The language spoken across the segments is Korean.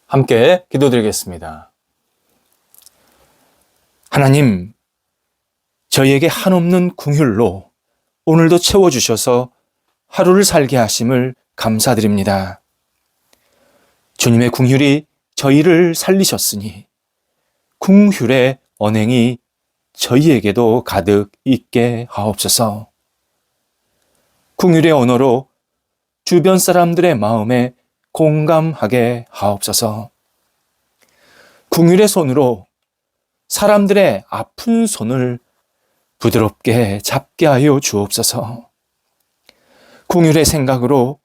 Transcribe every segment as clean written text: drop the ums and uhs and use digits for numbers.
함께 기도드리겠습니다. 하나님, 저희에게 한없는 긍휼로 오늘도 채워주셔서 하루를 살게 하심을 감사드립니다. 주님의 긍휼이 저희를 살리셨으니 긍휼의 언행이 저희에게도 가득 있게 하옵소서. 긍휼의 언어로 주변 사람들의 마음에 공감하게 하옵소서. 긍휼의 손으로 사람들의 아픈 손을 부드럽게 잡게 하여 주옵소서. 긍휼의 생각으로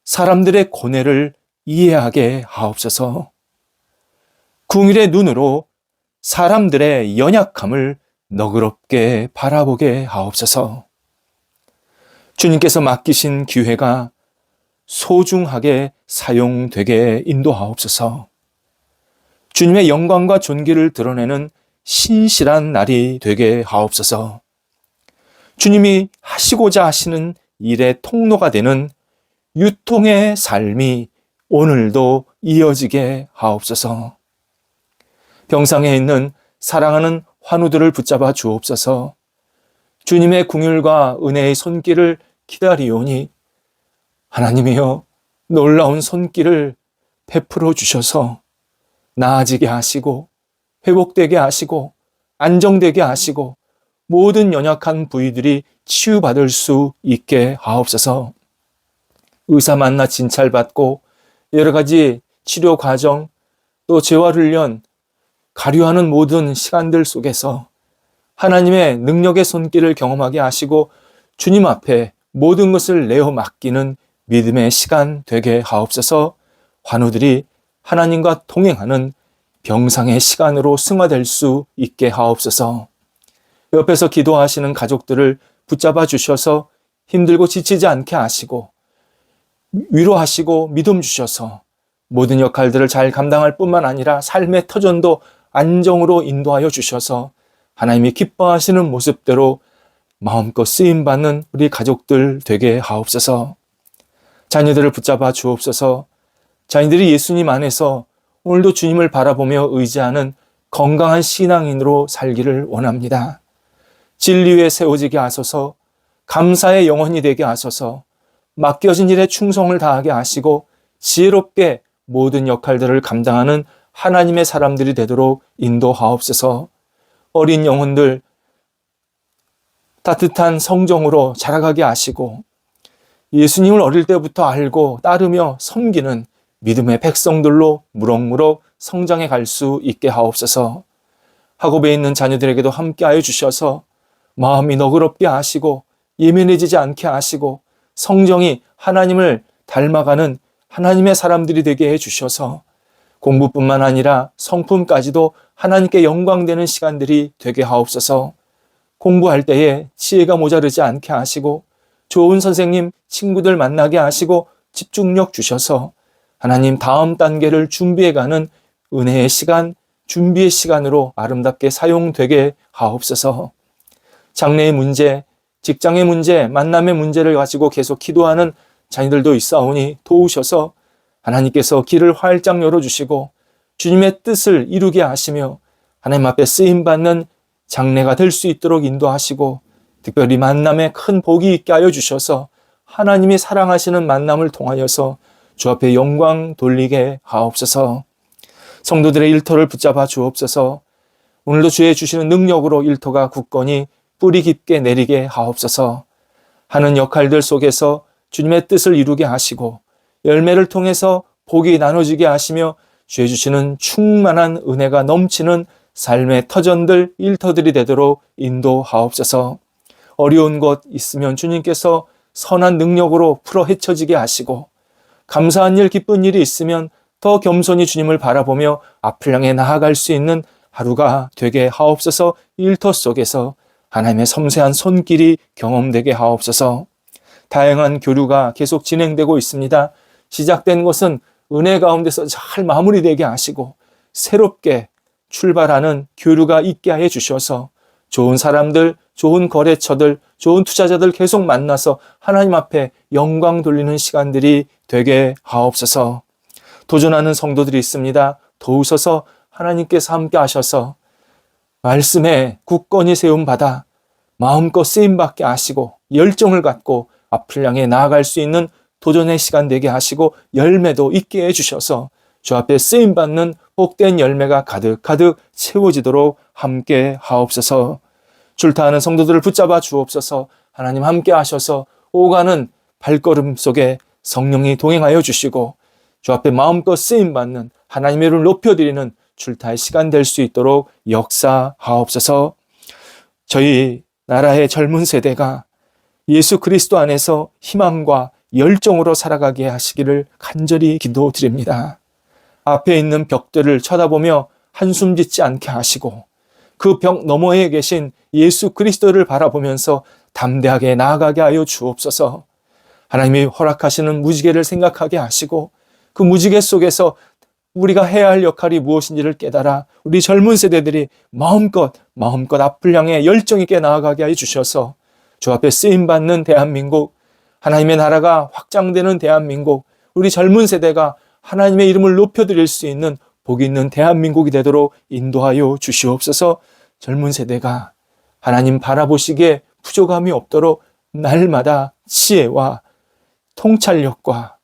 사람들의 고뇌를 이해하게 하옵소서. 긍휼의 눈으로 사람들의 연약함을 너그럽게 바라보게 하옵소서. 주님께서 맡기신 기회가 소중하게 사용되게 인도하옵소서. 주님의 영광과 존귀를 드러내는 신실한 날이 되게 하옵소서. 주님이 하시고자 하시는 일의 통로가 되는 유통의 삶이 오늘도 이어지게 하옵소서. 병상에 있는 사랑하는 환우들을 붙잡아 주옵소서. 주님의 긍휼과 은혜의 손길을 기다리오니 하나님이여 놀라운 손길을 베풀어 주셔서 나아지게 하시고 회복되게 하시고 안정되게 하시고 모든 연약한 부위들이 치유받을 수 있게 하옵소서. 의사 만나 진찰받고 여러 가지 치료 과정 또 재활훈련 가류하는 모든 시간들 속에서 하나님의 능력의 손길을 경험하게 하시고 주님 앞에 모든 것을 내어 맡기는 믿음의 시간 되게 하옵소서. 환우들이 하나님과 동행하는 병상의 시간으로 승화될 수 있게 하옵소서. 옆에서 기도하시는 가족들을 붙잡아 주셔서 힘들고 지치지 않게 하시고 위로하시고 믿음 주셔서 모든 역할들을 잘 감당할 뿐만 아니라 삶의 터전도 안정으로 인도하여 주셔서 하나님이 기뻐하시는 모습대로 마음껏 쓰임받는 우리 가족들 되게 하옵소서. 자녀들을 붙잡아 주옵소서. 자녀들이 예수님 안에서 오늘도 주님을 바라보며 의지하는 건강한 신앙인으로 살기를 원합니다. 진리 위에 세워지게 하소서. 감사의 영혼이 되게 하소서. 맡겨진 일에 충성을 다하게 하시고 지혜롭게 모든 역할들을 감당하는 하나님의 사람들이 되도록 인도하옵소서. 어린 영혼들 따뜻한 성정으로 자라가게 하시고 예수님을 어릴 때부터 알고 따르며 섬기는 믿음의 백성들로 무럭무럭 성장해 갈 수 있게 하옵소서. 학업에 있는 자녀들에게도 함께하여 주셔서 마음이 너그럽게 하시고 예민해지지 않게 하시고 성정이 하나님을 닮아가는 하나님의 사람들이 되게 해주셔서 공부뿐만 아니라 성품까지도 하나님께 영광되는 시간들이 되게 하옵소서. 공부할 때에 지혜가 모자르지 않게 하시고 좋은 선생님, 친구들 만나게 하시고 집중력 주셔서 하나님 다음 단계를 준비해가는 은혜의 시간, 준비의 시간으로 아름답게 사용되게 하옵소서. 장래의 문제, 직장의 문제, 만남의 문제를 가지고 계속 기도하는 자녀들도 있사오니 도우셔서 하나님께서 길을 활짝 열어주시고 주님의 뜻을 이루게 하시며 하나님 앞에 쓰임받는 장래가 될 수 있도록 인도하시고 특별히 만남에 큰 복이 있게 하여 주셔서 하나님이 사랑하시는 만남을 통하여서 주 앞에 영광 돌리게 하옵소서. 성도들의 일터를 붙잡아 주옵소서. 오늘도 주의 주시는 능력으로 일터가 굳건히 뿌리 깊게 내리게 하옵소서. 하는 역할들 속에서 주님의 뜻을 이루게 하시고 열매를 통해서 복이 나눠지게 하시며 주의 주시는 충만한 은혜가 넘치는 삶의 터전들, 일터들이 되도록 인도하옵소서. 어려운 것 있으면 주님께서 선한 능력으로 풀어 헤쳐지게 하시고 감사한 일, 기쁜 일이 있으면 더 겸손히 주님을 바라보며 앞을 향해 나아갈 수 있는 하루가 되게 하옵소서. 일터 속에서 하나님의 섬세한 손길이 경험되게 하옵소서. 다양한 교류가 계속 진행되고 있습니다. 시작된 것은 은혜 가운데서 잘 마무리되게 하시고 새롭게 출발하는 교류가 있게 해 주셔서 좋은 사람들, 좋은 거래처들, 좋은 투자자들 계속 만나서 하나님 앞에 영광 돌리는 시간들이 되게 하옵소서. 도전하는 성도들이 있습니다. 도우셔서 하나님께서 함께 하셔서 말씀에 굳건히 세움받아 마음껏 쓰임받게 하시고 열정을 갖고 앞을 향해 나아갈 수 있는 도전의 시간 되게 하시고 열매도 있게 해주셔서 주 앞에 쓰임받는 복된 열매가 가득가득 채워지도록 함께 하옵소서. 출타하는 성도들을 붙잡아 주옵소서. 하나님 함께 하셔서 오가는 발걸음 속에 성령이 동행하여 주시고 주 앞에 마음껏 쓰임받는 하나님의 이름을 높여드리는 출타의 시간 될 수 있도록 역사하옵소서. 저희 나라의 젊은 세대가 예수 그리스도 안에서 희망과 열정으로 살아가게 하시기를 간절히 기도드립니다. 앞에 있는 벽들을 쳐다보며 한숨 짓지 않게 하시고 그 벽 너머에 계신 예수 그리스도를 바라보면서 담대하게 나아가게 하여 주옵소서. 하나님이 허락하시는 무지개를 생각하게 하시고 그 무지개 속에서 우리가 해야 할 역할이 무엇인지를 깨달아 우리 젊은 세대들이 마음껏 앞을 향해 열정 있게 나아가게 해 주셔서 주 앞에 쓰임받는 대한민국, 하나님의 나라가 확장되는 대한민국, 우리 젊은 세대가 하나님의 이름을 높여드릴 수 있는 복이 있는 대한민국이 되도록 인도하여 주시옵소서. 젊은 세대가 하나님 바라보시기에 부족함이 없도록 날마다 지혜와 통찰력과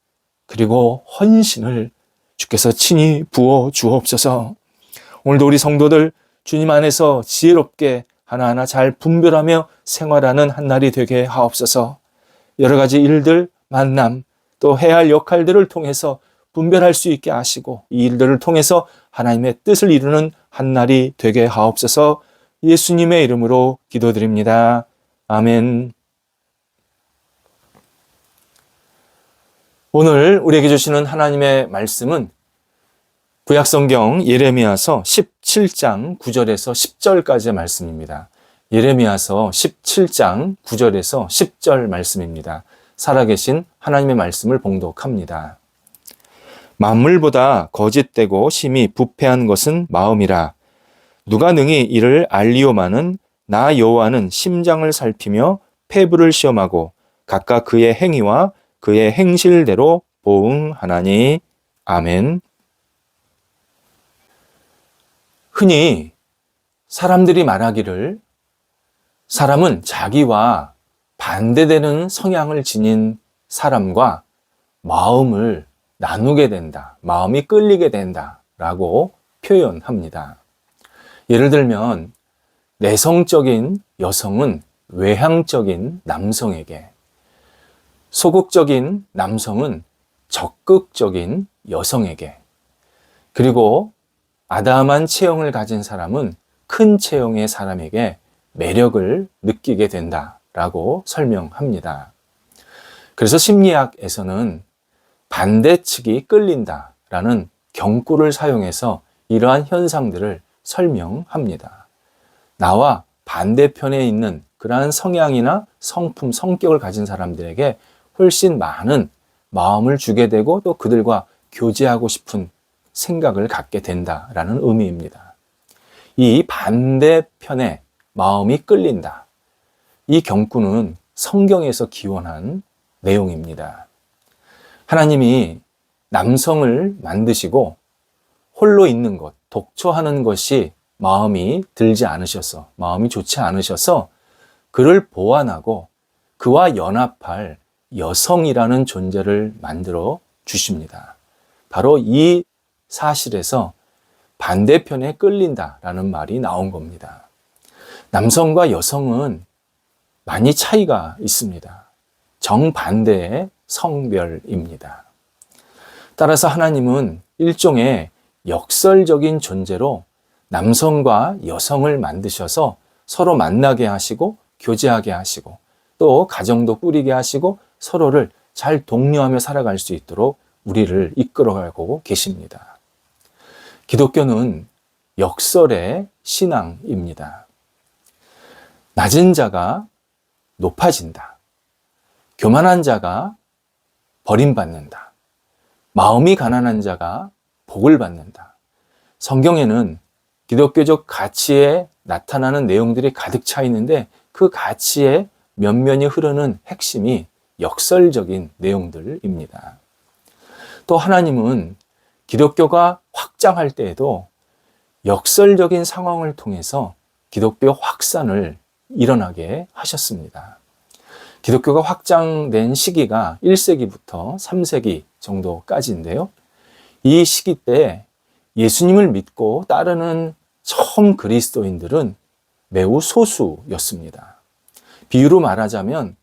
그리고 헌신을 주께서 친히 부어 주옵소서. 오늘도 우리 성도들 주님 안에서 지혜롭게 하나하나 잘 분별하며 생활하는 한 날이 되게 하옵소서. 여러 가지 일들, 만남, 또 해야 할 역할들을 통해서 분별할 수 있게 하시고 이 일들을 통해서 하나님의 뜻을 이루는 한 날이 되게 하옵소서. 예수님의 이름으로 기도드립니다. 아멘. 오늘 우리에게 주시는 하나님의 말씀은 구약성경 예레미야서 17장 9절에서 10절까지의 말씀입니다. 예레미야서 17장 9절에서 10절 말씀입니다. 살아계신 하나님의 말씀을 봉독합니다. 만물보다 거짓되고 심히 부패한 것은 마음이라. 누가 능히 이를 알리오마는 나 여호와는 심장을 살피며 폐부를 시험하고 각각 그의 행위와 그의 행실대로 보응하나니. 아멘. 흔히 사람들이 말하기를 사람은 자기와 반대되는 성향을 지닌 사람과 마음을 나누게 된다, 마음이 끌리게 된다라고 표현합니다. 예를 들면 내성적인 여성은 외향적인 남성에게, 소극적인 남성은 적극적인 여성에게, 그리고 아담한 체형을 가진 사람은 큰 체형의 사람에게 매력을 느끼게 된다라고 설명합니다. 그래서 심리학에서는 반대측이 끌린다라는 경구를 사용해서 이러한 현상들을 설명합니다. 나와 반대편에 있는 그러한 성향이나 성품, 성격을 가진 사람들에게 훨씬 많은 마음을 주게 되고 또 그들과 교제하고 싶은 생각을 갖게 된다라는 의미입니다. 이 반대편에 마음이 끌린다. 이 경구는 성경에서 기원한 내용입니다. 하나님이 남성을 만드시고 홀로 있는 것, 독처하는 것이 마음이 들지 않으셔서, 마음이 좋지 않으셔서 그를 보완하고 그와 연합할 여성이라는 존재를 만들어 주십니다. 바로 이 사실에서 반대편에 끌린다라는 말이 나온 겁니다. 남성과 여성은 많이 차이가 있습니다. 정반대의 성별입니다. 따라서 하나님은 일종의 역설적인 존재로 남성과 여성을 만드셔서 서로 만나게 하시고 교제하게 하시고 또 가정도 꾸리게 하시고 서로를 잘 독려하며 살아갈 수 있도록 우리를 이끌어가고 계십니다. 기독교는 역설의 신앙입니다. 낮은 자가 높아진다. 교만한 자가 버림받는다. 마음이 가난한 자가 복을 받는다. 성경에는 기독교적 가치에 나타나는 내용들이 가득 차 있는데 그 가치의 면면이 흐르는 핵심이 역설적인 내용들입니다. 또 하나님은 기독교가 확장할 때에도 역설적인 상황을 통해서 기독교 확산을 일어나게 하셨습니다. 기독교가 확장된 시기가 1세기부터 3세기 정도까지인데요. 이 시기 때 예수님을 믿고 따르는 처음 그리스도인들은 매우 소수였습니다. 비유로 말하자면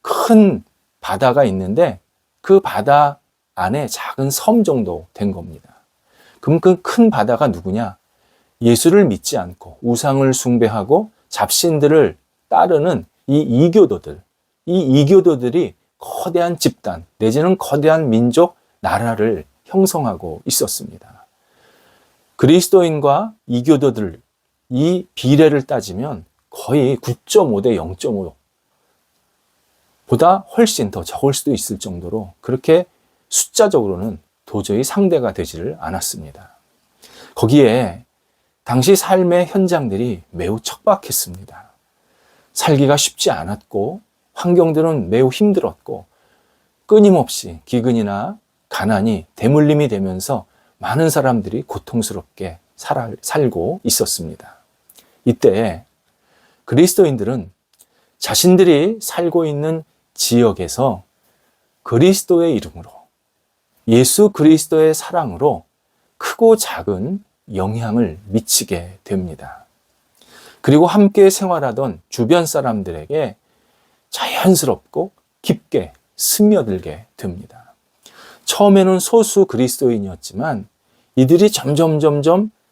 큰 바다가 있는데 그 바다 안에 작은 섬 정도 된 겁니다. 그럼 그 큰 바다가 누구냐? 예수를 믿지 않고 우상을 숭배하고 잡신들을 따르는 이 이교도들이 거대한 집단 내지는 거대한 민족, 나라를 형성하고 있었습니다. 그리스도인과 이교도들, 이 비례를 따지면 거의 9.5 대 0.5 보다 훨씬 더 적을 수도 있을 정도로 그렇게 숫자적으로는 도저히 상대가 되지를 않았습니다. 거기에 당시 삶의 현장들이 매우 척박했습니다. 살기가 쉽지 않았고 환경들은 매우 힘들었고 끊임없이 기근이나 가난이 대물림이 되면서 많은 사람들이 고통스럽게 살고 있었습니다. 이때 그리스도인들은 자신들이 살고 있는 지역에서 그리스도의 이름으로 예수 그리스도의 사랑으로 크고 작은 영향을 미치게 됩니다. 그리고 함께 생활하던 주변 사람들에게 자연스럽고 깊게 스며들게 됩니다. 처음에는 소수 그리스도인이었지만 이들이 점점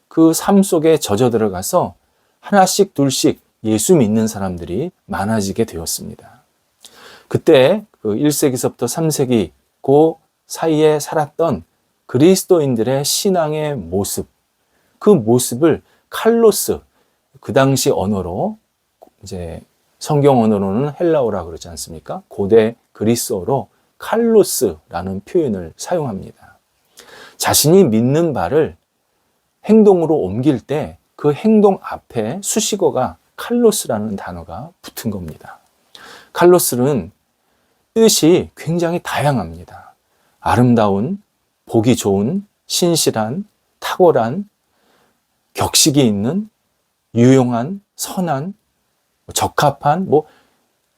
그 삶 속에 젖어 들어가서 하나씩 둘씩 예수 믿는 사람들이 많아지게 되었습니다. 그때 그 1세기서부터 3세기 그 사이에 살았던 그리스도인들의 신앙의 모습, 그 모습을 칼로스, 그 당시 언어로 이제 성경 언어로는 헬라어라 그러지 않습니까? 고대 그리스어로 칼로스라는 표현을 사용합니다. 자신이 믿는 바를 행동으로 옮길 때 그 행동 앞에 수식어가 칼로스라는 단어가 붙은 겁니다. 칼로스는 뜻이 굉장히 다양합니다. 아름다운, 보기 좋은, 신실한, 탁월한, 격식이 있는, 유용한, 선한, 적합한,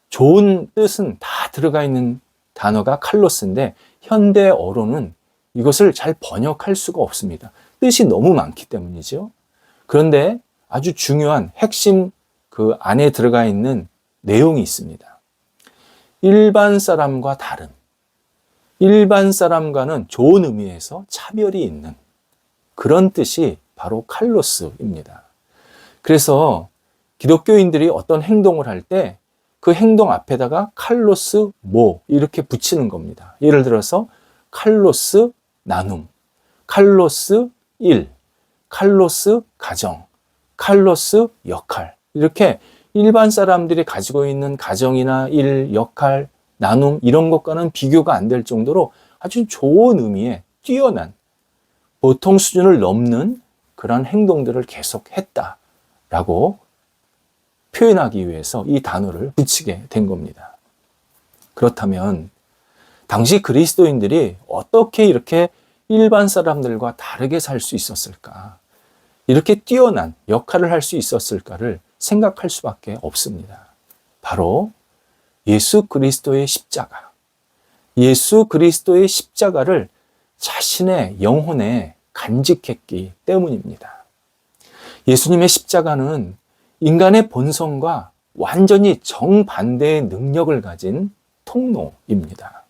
좋은 뜻은 다 들어가 있는 단어가 칼로스인데 현대어로는 이것을 잘 번역할 수가 없습니다. 뜻이 너무 많기 때문이죠. 그런데 아주 중요한 핵심 그 안에 들어가 있는 내용이 있습니다. 일반 사람과 다른, 일반 사람과는 좋은 의미에서 차별이 있는 그런 뜻이 바로 칼로스입니다. 그래서 기독교인들이 어떤 행동을 할 때 그 행동 앞에다가 칼로스 이렇게 붙이는 겁니다. 예를 들어서 칼로스 나눔, 칼로스 일, 칼로스 가정, 칼로스 역할, 이렇게 일반 사람들이 가지고 있는 가정이나 일, 역할, 나눔 이런 것과는 비교가 안 될 정도로 아주 좋은 의미의 뛰어난 보통 수준을 넘는 그런 행동들을 계속 했다라고 표현하기 위해서 이 단어를 붙이게 된 겁니다. 그렇다면 당시 그리스도인들이 어떻게 이렇게 일반 사람들과 다르게 살 수 있었을까? 이렇게 뛰어난 역할을 할 수 있었을까를 생각할 수밖에 없습니다. 바로 예수 그리스도의 십자가, 예수 그리스도의 십자가를 자신의 영혼에 간직했기 때문입니다. 예수님의 십자가는 인간의 본성과 완전히 정반대의 능력을 가진 통로입니다.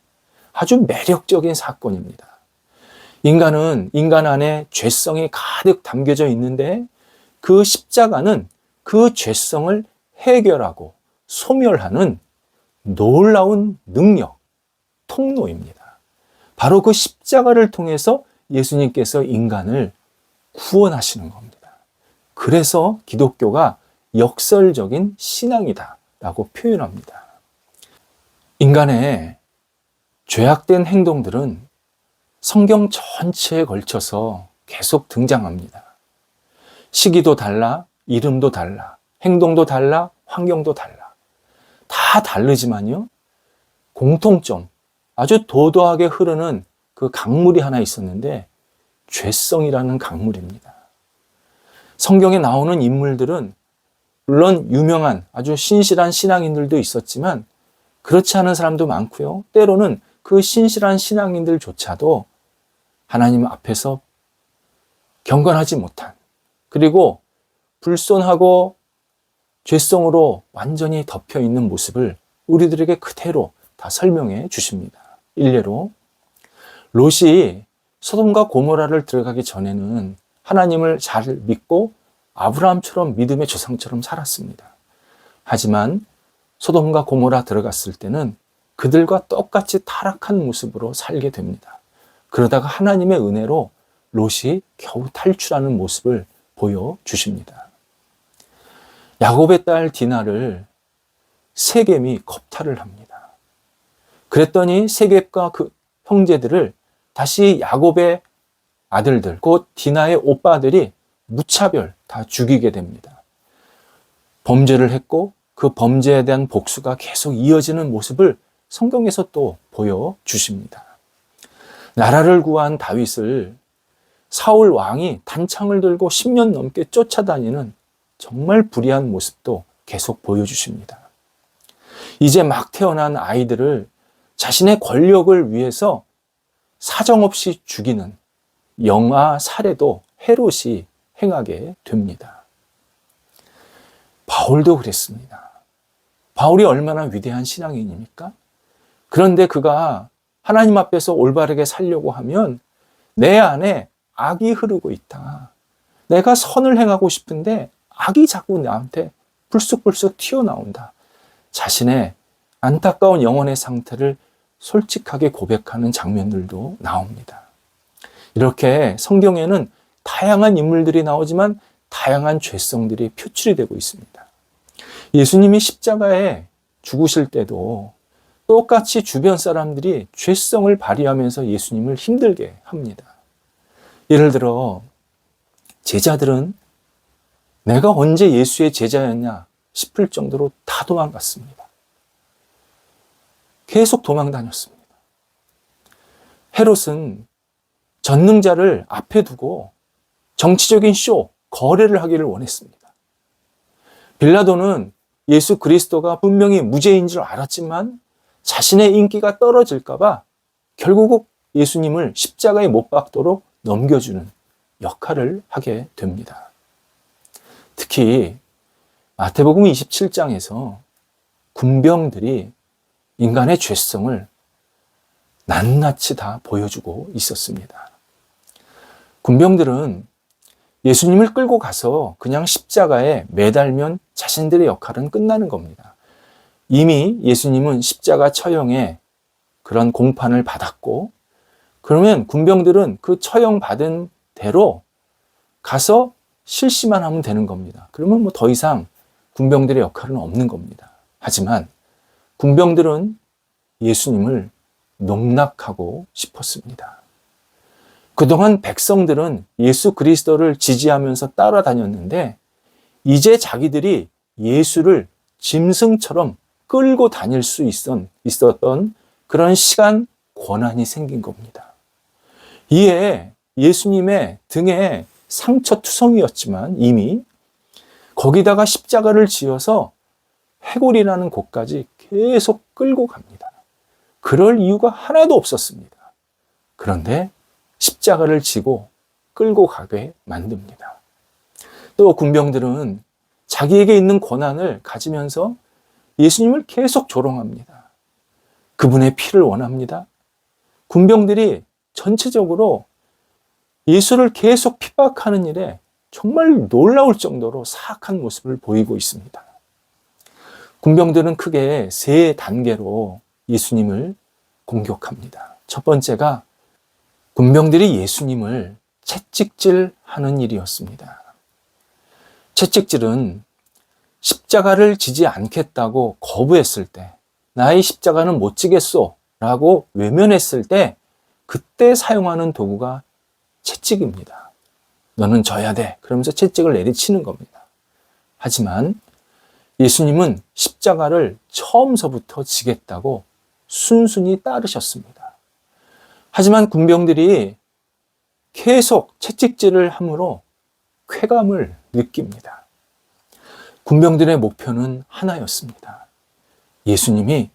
아주 매력적인 사건입니다. 인간은 인간 안에 죄성이 가득 담겨져 있는데 그 십자가는 그 죄성을 해결하고 소멸하는 놀라운 능력, 통로입니다. 바로 그 십자가를 통해서 예수님께서 인간을 구원하시는 겁니다. 그래서 기독교가 역설적인 신앙이다라고 표현합니다. 인간의 죄악된 행동들은 성경 전체에 걸쳐서 계속 등장합니다. 시기도 달라, 이름도 달라, 행동도 달라, 환경도 달라. 다 다르지만요, 공통점, 아주 도도하게 흐르는 그 강물이 하나 있었는데 죄성이라는 강물입니다. 성경에 나오는 인물들은 물론 유명한 아주 신실한 신앙인들도 있었지만 그렇지 않은 사람도 많고요. 때로는 그 신실한 신앙인들조차도 하나님 앞에서 경건하지 못한, 그리고 불손하고 죄성으로 완전히 덮여 있는 모습을 우리들에게 그대로 다 설명해 주십니다. 일례로 롯이 소돔과 고모라를 들어가기 전에는 하나님을 잘 믿고 아브라함처럼 믿음의 조상처럼 살았습니다. 하지만 소돔과 고모라 들어갔을 때는 그들과 똑같이 타락한 모습으로 살게 됩니다. 그러다가 하나님의 은혜로 롯이 겨우 탈출하는 모습을 보여주십니다. 야곱의 딸 디나를 세겜이 겁탈을 합니다. 그랬더니 세겜과 그 형제들을 다시 야곱의 아들들, 곧 디나의 오빠들이 무차별 다 죽이게 됩니다. 범죄를 했고 그 범죄에 대한 복수가 계속 이어지는 모습을 성경에서 또 보여주십니다. 나라를 구한 다윗을 사울 왕이 단창을 들고 10년 넘게 쫓아다니는 정말 불의한 모습도 계속 보여주십니다. 이제 막 태어난 아이들을 자신의 권력을 위해서 사정없이 죽이는 영아 살해도 헤롯이 행하게 됩니다. 바울도 그랬습니다. 바울이 얼마나 위대한 신앙인입니까? 그런데 그가 하나님 앞에서 올바르게 살려고 하면 내 안에 악이 흐르고 있다. 내가 선을 행하고 싶은데 악이 자꾸 나한테 불쑥불쑥 튀어나온다. 자신의 안타까운 영혼의 상태를 솔직하게 고백하는 장면들도 나옵니다. 이렇게 성경에는 다양한 인물들이 나오지만 다양한 죄성들이 표출이 되고 있습니다. 예수님이 십자가에 죽으실 때도 똑같이 주변 사람들이 죄성을 발휘하면서 예수님을 힘들게 합니다. 예를 들어 제자들은 내가 언제 예수의 제자였냐 싶을 정도로 다 도망갔습니다. 계속 도망 다녔습니다. 헤롯은 전능자를 앞에 두고 정치적인 쇼, 거래를 하기를 원했습니다. 빌라도는 예수 그리스도가 분명히 무죄인 줄 알았지만 자신의 인기가 떨어질까 봐 결국 예수님을 십자가에 못 박도록 넘겨주는 역할을 하게 됩니다. 특히 마태복음 27장에서 군병들이 인간의 죄성을 낱낱이 다 보여주고 있었습니다. 군병들은 예수님을 끌고 가서 그냥 십자가에 매달면 자신들의 역할은 끝나는 겁니다. 이미 예수님은 십자가 처형에 그런 공판을 받았고, 그러면 군병들은 그 처형받은 대로 가서 실시만 하면 되는 겁니다. 그러면 뭐 더 이상 군병들의 역할은 없는 겁니다. 하지만 군병들은 예수님을 농락하고 싶었습니다. 그동안 백성들은 예수 그리스도를 지지하면서 따라다녔는데 이제 자기들이 예수를 짐승처럼 끌고 다닐 수 있었던 그런 시간 권한이 생긴 겁니다. 이에 예수님의 등에 상처투성이었지만 이미 거기다가 십자가를 지어서 해골이라는 곳까지 계속 끌고 갑니다. 그럴 이유가 하나도 없었습니다. 그런데 십자가를 지고 끌고 가게 만듭니다. 또 군병들은 자기에게 있는 권한을 가지면서 예수님을 계속 조롱합니다. 그분의 피를 원합니다. 군병들이 전체적으로 예수를 계속 핍박하는 일에 정말 놀라울 정도로 사악한 모습을 보이고 있습니다. 군병들은 크게 세 단계로 예수님을 공격합니다. 첫 번째가 군병들이 예수님을 채찍질하는 일이었습니다. 채찍질은 십자가를 지지 않겠다고 거부했을 때, 나의 십자가는 못 지겠소 라고 외면했을 때 그때 사용하는 도구가 채찍입니다. 너는 져야 돼. 그러면서 채찍을 내리치는 겁니다. 하지만 예수님은 십자가를 처음서부터 지겠다고 순순히 따르셨습니다. 하지만 군병들이 계속 채찍질을 함으로 쾌감을 느낍니다. 군병들의 목표는 하나였습니다. 예수님이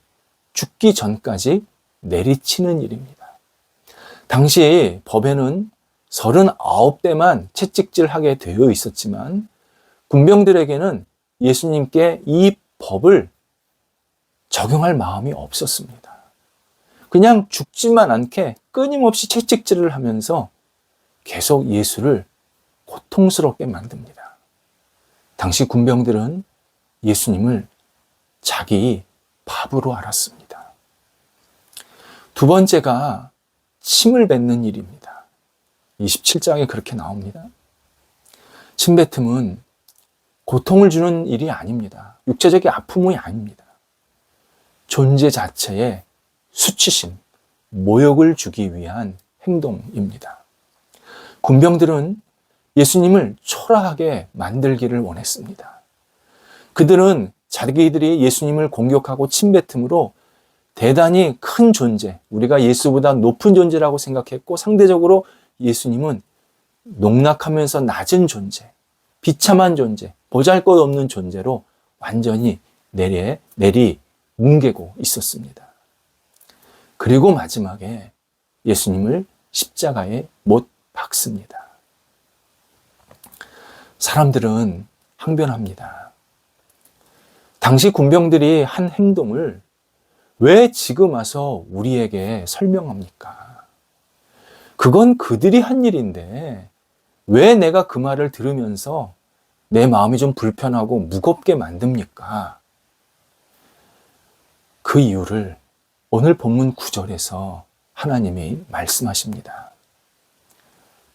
죽기 전까지 내리치는 일입니다. 당시 법에는 39대만 채찍질하게 되어 있었지만 군병들에게는 예수님께 이 법을 적용할 마음이 없었습니다. 그냥 죽지만 않게 끊임없이 채찍질을 하면서 계속 예수를 고통스럽게 만듭니다. 당시 군병들은 예수님을 자기 밥으로 알았습니다. 두 번째가 침을 뱉는 일입니다. 27장에 그렇게 나옵니다. 침뱉음은 고통을 주는 일이 아닙니다. 육체적인 아픔이 아닙니다. 존재 자체에 수치심, 모욕을 주기 위한 행동입니다. 군병들은 예수님을 초라하게 만들기를 원했습니다. 그들은 자기들이 예수님을 공격하고 침뱉음으로 대단히 큰 존재, 우리가 예수보다 높은 존재라고 생각했고 상대적으로 예수님은 농락하면서 낮은 존재, 비참한 존재, 보잘것없는 존재로 완전히 내리뭉개고 있었습니다. 그리고 마지막에 예수님을 십자가에 못 박습니다. 사람들은 항변합니다. 당시 군병들이 한 행동을 왜 지금 와서 우리에게 설명합니까? 그건 그들이 한 일인데 왜 내가 그 말을 들으면서 내 마음이 좀 불편하고 무겁게 만듭니까? 그 이유를 오늘 본문 9절에서 하나님이 말씀하십니다.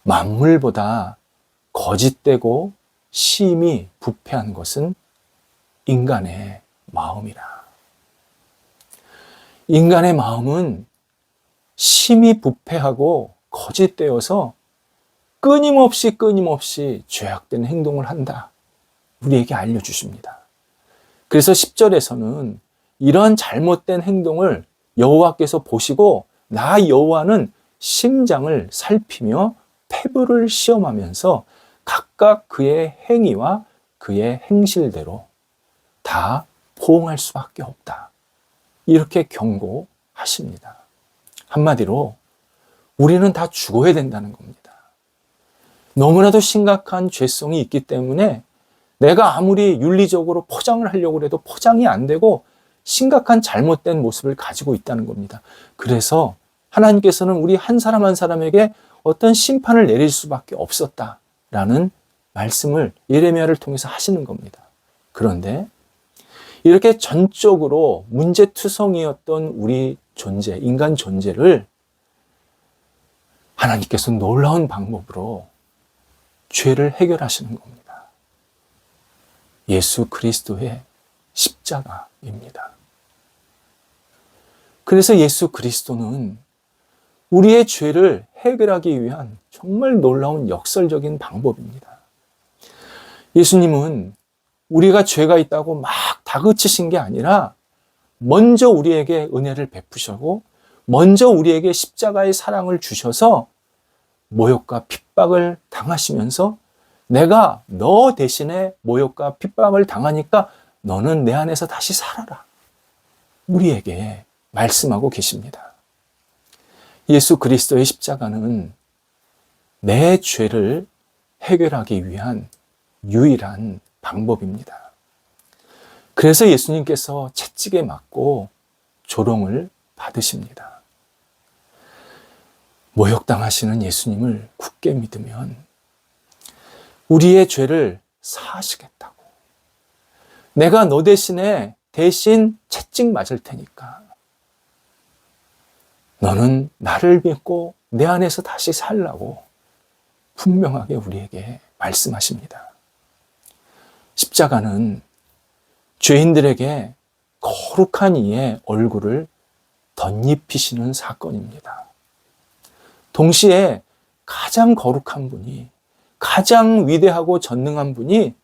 만물보다 거짓되고 심히 부패한 것은 인간의 마음이라. 인간의 마음은 심히 부패하고 거짓되어서 끊임없이 죄악된 행동을 한다. 우리에게 알려주십니다. 그래서 10절에서는 이러한 잘못된 행동을 여호와께서 보시고 나 여호와는 심장을 살피며 폐부를 시험하면서 각각 그의 행위와 그의 행실대로 다 포응할 수밖에 없다. 이렇게 경고하십니다. 한마디로 우리는 다 죽어야 된다는 겁니다. 너무나도 심각한 죄성이 있기 때문에 내가 아무리 윤리적으로 포장을 하려고 해도 포장이 안 되고 심각한 잘못된 모습을 가지고 있다는 겁니다. 그래서 하나님께서는 우리 한 사람 한 사람에게 어떤 심판을 내릴 수밖에 없었다라는 말씀을 예레미야를 통해서 하시는 겁니다. 그런데 이렇게 전적으로 문제투성이었던 우리 존재, 인간 존재를 하나님께서 놀라운 방법으로 죄를 해결하시는 겁니다. 예수 그리스도의 십자가입니다. 그래서 예수 그리스도는 우리의 죄를 해결하기 위한 정말 놀라운 역설적인 방법입니다. 예수님은 우리가 죄가 있다고 막 다그치신 게 아니라 먼저 우리에게 은혜를 베푸시고 먼저 우리에게 십자가의 사랑을 주셔서 모욕과 핍박을 당하시면서 내가 너 대신에 모욕과 핍박을 당하니까 너는 내 안에서 다시 살아라. 우리에게 말씀하고 계십니다. 예수 그리스도의 십자가는 내 죄를 해결하기 위한 유일한 방법입니다. 그래서 예수님께서 채찍에 맞고 조롱을 받으십니다. 모욕당하시는 예수님을 굳게 믿으면 우리의 죄를 사하시겠다고. 내가 너 대신 채찍 맞을 테니까 너는 나를 믿고 내 안에서 다시 살라고 분명하게 우리에게 말씀하십니다. 십자가는 죄인들에게 거룩한 이의 얼굴을 덧입히시는 사건입니다. 동시에 가장 거룩한 분이, 가장 위대하고 전능한 분이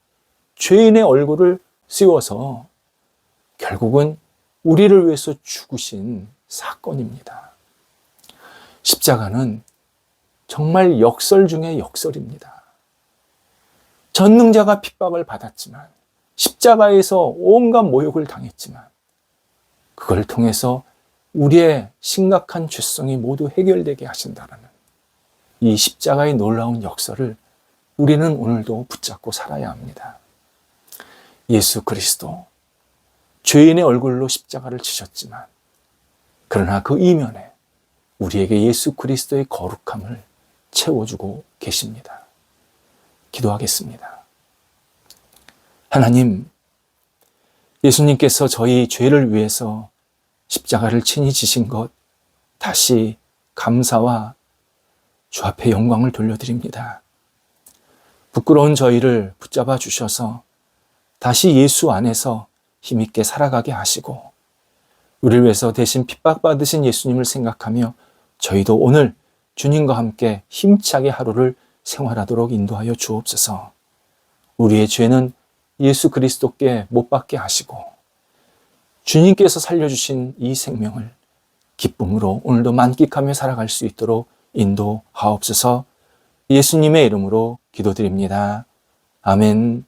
죄인의 얼굴을 씌워서 결국은 우리를 위해서 죽으신 사건입니다. 십자가는 정말 역설 중의 역설입니다. 전능자가 핍박을 받았지만, 십자가에서 온갖 모욕을 당했지만, 그걸 통해서 우리의 심각한 죄성이 모두 해결되게 하신다라는 이 십자가의 놀라운 역설을 우리는 오늘도 붙잡고 살아야 합니다. 예수 그리스도, 죄인의 얼굴로 십자가를 지셨지만, 그러나 그 이면에 우리에게 예수 그리스도의 거룩함을 채워주고 계십니다. 기도하겠습니다. 하나님, 예수님께서 저희 죄를 위해서 십자가를 친히 지신 것 다시 감사와 주 앞에 영광을 돌려드립니다. 부끄러운 저희를 붙잡아 주셔서 다시 예수 안에서 힘있게 살아가게 하시고, 우리를 위해서 대신 핍박받으신 예수님을 생각하며 저희도 오늘 주님과 함께 힘차게 하루를 생활하도록 인도하여 주옵소서. 우리의 죄는 예수 그리스도께 못 박게 하시고, 주님께서 살려주신 이 생명을 기쁨으로 오늘도 만끽하며 살아갈 수 있도록 인도하옵소서. 예수님의 이름으로 기도드립니다. 아멘.